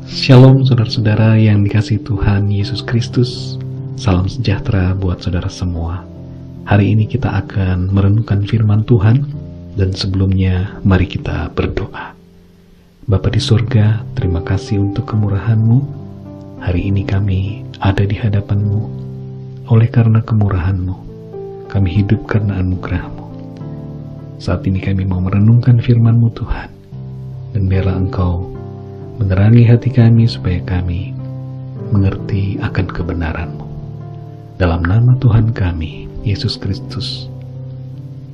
Shalom saudara-saudara yang dikasihi Tuhan Yesus Kristus. Salam sejahtera buat saudara semua. Hari ini kita akan merenungkan firman Tuhan, dan sebelumnya mari kita berdoa. Bapa di surga, terima kasih untuk kemurahan-Mu. Hari ini kami ada di hadapan-Mu. Oleh karena kemurahan-Mu, kami hidup karena anugerah-Mu. Saat ini kami mau merenungkan firman-Mu Tuhan, dan biarlah Engkau menerangi hati kami supaya kami mengerti akan kebenaran-Mu. Dalam nama Tuhan kami, Yesus Kristus.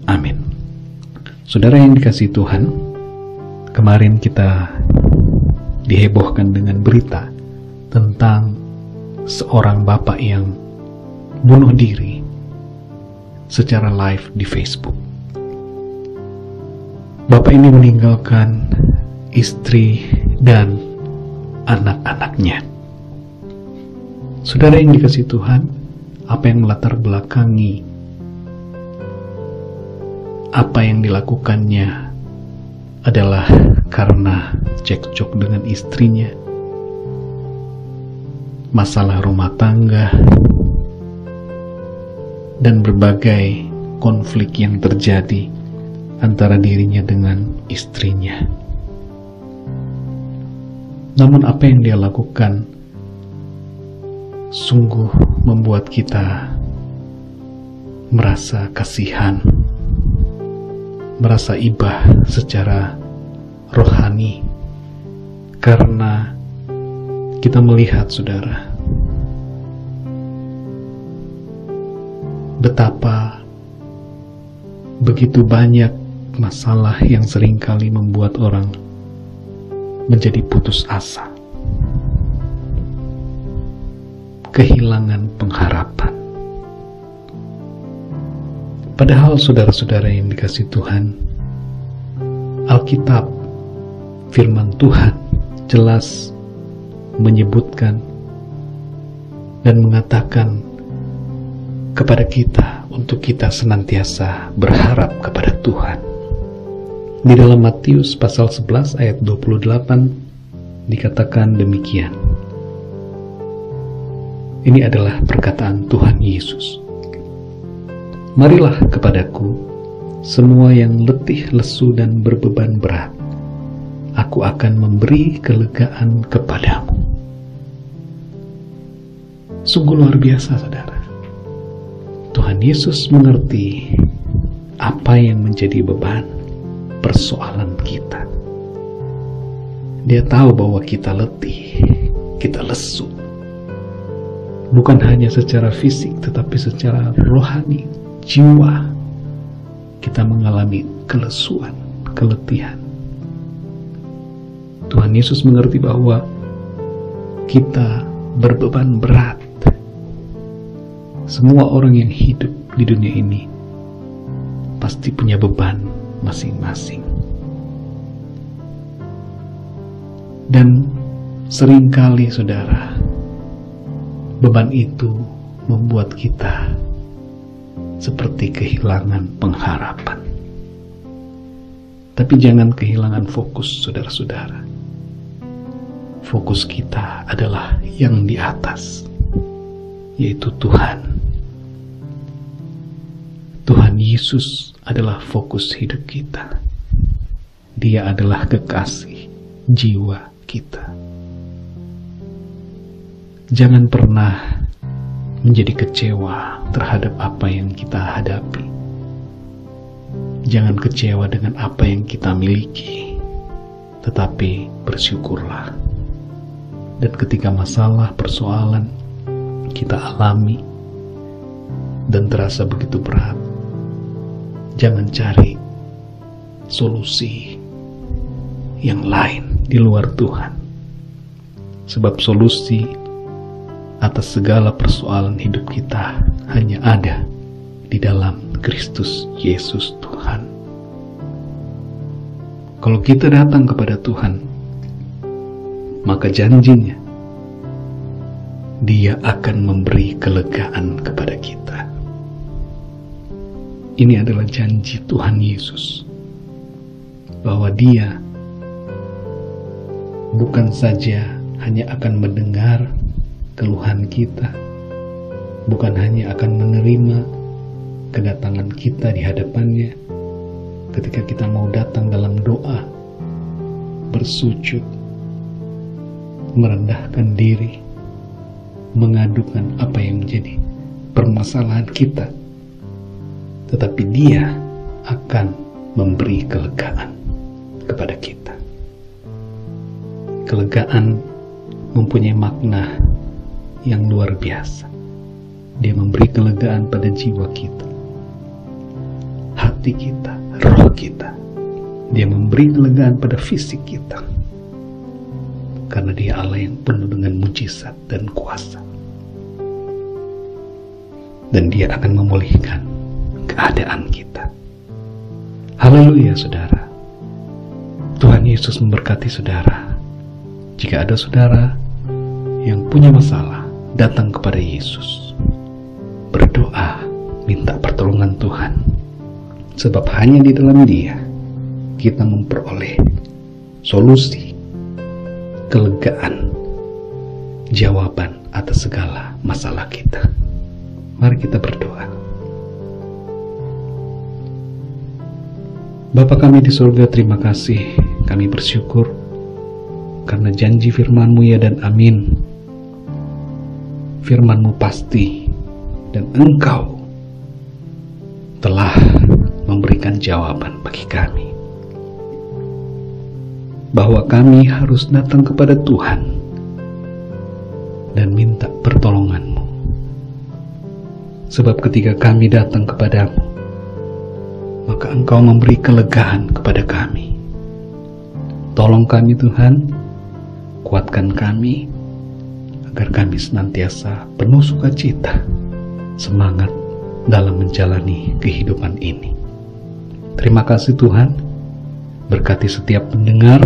Amin. Saudara yang dikasihi Tuhan, kemarin kita dihebohkan dengan berita tentang seorang bapak yang bunuh diri secara live di Facebook. Bapak ini meninggalkan istri dan anak-anaknya. Saudara yang dikasihi Tuhan, apa yang melatar belakangi apa yang dilakukannya adalah karena cekcok dengan istrinya, masalah rumah tangga, dan berbagai konflik yang terjadi antara dirinya dengan istrinya. Namun apa yang dia lakukan sungguh membuat kita merasa kasihan, merasa ibah secara rohani, karena kita melihat, saudara, betapa begitu banyak masalah yang seringkali membuat orang menjadi putus asa, kehilangan pengharapan. Padahal saudara-saudara yang dikasihi Tuhan, Alkitab, firman Tuhan jelas menyebutkan dan mengatakan kepada kita untuk kita senantiasa berharap kepada Tuhan. Di dalam Matius pasal 11 ayat 28 dikatakan demikian. Ini adalah perkataan Tuhan Yesus. Marilah kepadaku semua yang letih, lesu, dan berbeban berat. Aku akan memberi kelegaan kepadamu. Sungguh luar biasa, saudara. Tuhan Yesus mengerti apa yang menjadi beban persoalan kita. Dia tahu bahwa kita letih, kita lesu, bukan hanya secara fisik tetapi secara rohani, jiwa kita mengalami kelesuan, keletihan. Tuhan Yesus mengerti bahwa kita berbeban berat. Semua orang yang hidup di dunia ini pasti punya beban masing-masing. Dan seringkali, saudara, beban itu membuat kita seperti kehilangan pengharapan. Tapi jangan kehilangan fokus, saudara-saudara. Fokus kita adalah yang di atas, yaitu Tuhan. Tuhan Yesus adalah fokus hidup kita. Dia adalah kekasih jiwa kita. Jangan pernah menjadi kecewa terhadap apa yang kita hadapi. Jangan kecewa dengan apa yang kita miliki, tetapi bersyukurlah. Dan ketika masalah, persoalan kita alami dan terasa begitu berat, jangan cari solusi yang lain di luar Tuhan. Sebab solusi atas segala persoalan hidup kita hanya ada di dalam Kristus Yesus Tuhan. Kalau kita datang kepada Tuhan, maka janjinya Dia akan memberi kelegaan kepada kita. Ini adalah janji Tuhan Yesus, bahwa Dia bukan saja hanya akan mendengar keluhan kita, bukan hanya akan menerima kedatangan kita di hadapannya ketika kita mau datang dalam doa, bersujud, merendahkan diri, mengadukan apa yang menjadi permasalahan kita, tetapi Dia akan memberi kelegaan kepada kita. Kelegaan mempunyai makna yang luar biasa. Dia memberi kelegaan pada jiwa kita, hati kita, roh kita. Dia memberi kelegaan pada fisik kita, karena Dia Allah yang penuh dengan mujizat dan kuasa. Dan Dia akan memulihkan keadaan kita. Haleluya, saudara. Tuhan Yesus memberkati saudara. Jika ada saudara yang punya masalah, datang kepada Yesus. Berdoa, minta pertolongan Tuhan. Sebab hanya di dalam Dia kita memperoleh solusi, kelegaan, jawaban atas segala masalah kita. Mari kita berdoa. Bapa kami di surga, terima kasih. Kami bersyukur karena janji firman-Mu ya dan amin. Firman-Mu pasti dan Engkau telah memberikan jawaban bagi kami. Bahwa kami harus datang kepada Tuhan dan minta pertolongan-Mu. Sebab ketika kami datang kepadamu, maka Engkau memberi kelegaan kepada kami. Tolong kami Tuhan, kuatkan kami, agar kami senantiasa penuh sukacita, semangat dalam menjalani kehidupan ini. Terima kasih Tuhan, berkati setiap pendengar,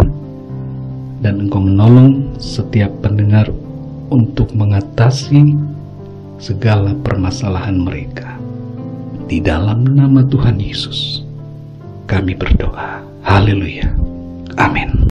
dan Engkau menolong setiap pendengar untuk mengatasi segala permasalahan mereka. Di dalam nama Tuhan Yesus kami berdoa. Haleluya. Amin.